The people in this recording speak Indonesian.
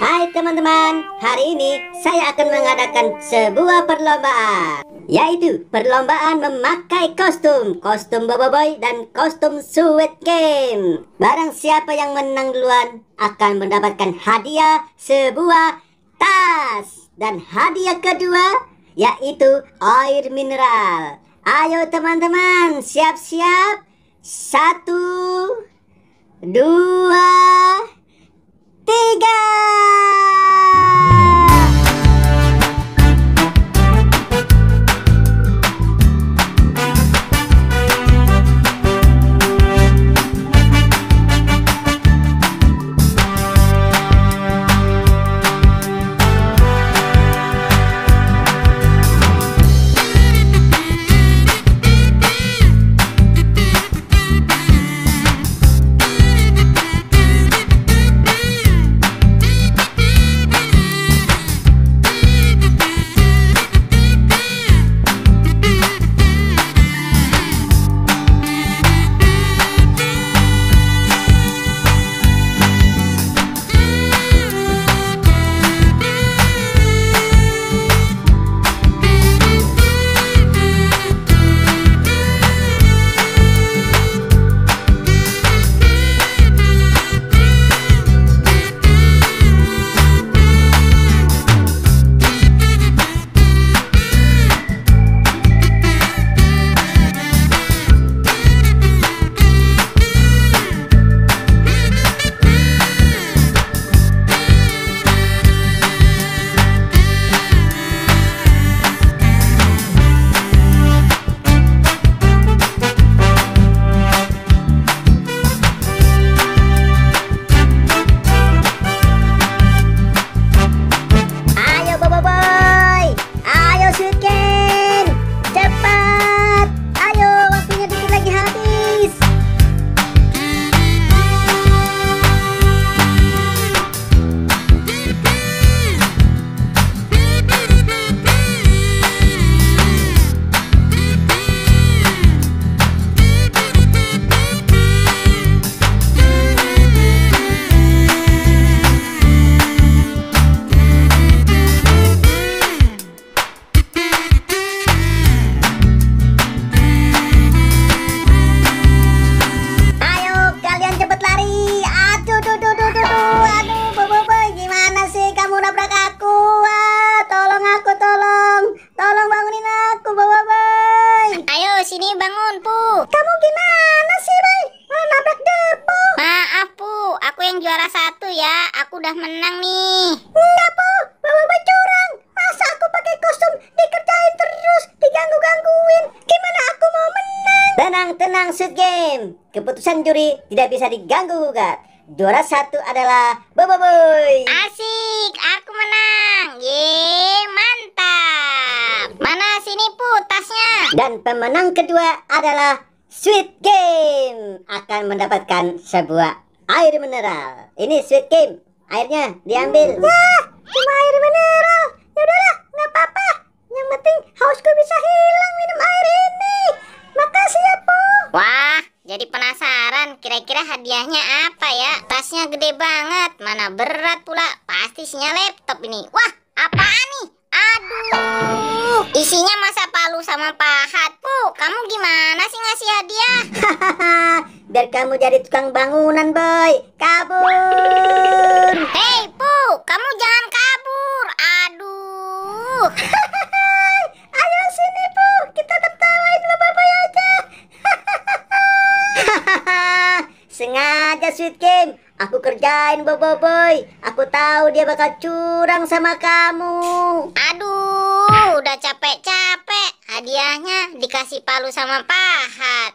Hai teman-teman, hari ini saya akan mengadakan sebuah perlombaan, yaitu perlombaan memakai kostum Boboiboy dan kostum Squid Game. Barang siapa yang menang duluan akan mendapatkan hadiah sebuah tas, dan hadiah kedua yaitu air mineral. Ayo teman-teman, siap-siap. 1, 2, 3. Sini bangun, Pu. Kamu gimana sih, Boy? Mau nabrak depo? Maaf, Pu. Aku yang juara 1 ya. Aku udah menang nih. Enggak, Po. Boboiboy curang. Masa aku pakai kostum dikerjain terus, diganggu-gangguin? Gimana aku mau menang? Tenang, Squid Game. Keputusan juri tidak bisa diganggu-gugat. Juara 1 adalah Boboiboy. Asik, aku menang. Ye, mantap. Mana sini, Pu, tasnya? Dan pemenang kedua adalah Squid Game, akan mendapatkan sebuah air mineral. Ini Squid Game, airnya diambil. Ya, cuma air mineral. Ya udahlah, nggak apa-apa. Yang penting hausku bisa hilang minum air ini. Makasih ya, Po. Wah, jadi penasaran kira-kira hadiahnya apa ya? Tasnya gede banget, mana berat pula. Pasti isinya laptop ini. Wah, apaan nih? Aduh, isinya masa palu sama pahat. Pu, kamu gimana sih ngasih hadiah? Hahaha, biar kamu jadi tukang bangunan, Boy. Kabur. Hei, Pu, kamu jangan kabur. Aduh. Ayo sini, Po. Kita tertawain Boboiboy aja. Sengaja Squid Game, aku kerjain Boboiboy. Aku tahu dia bakal curang sama kamu. Aduh, udah capek-capek. Hadiahnya dikasih palu sama pahat.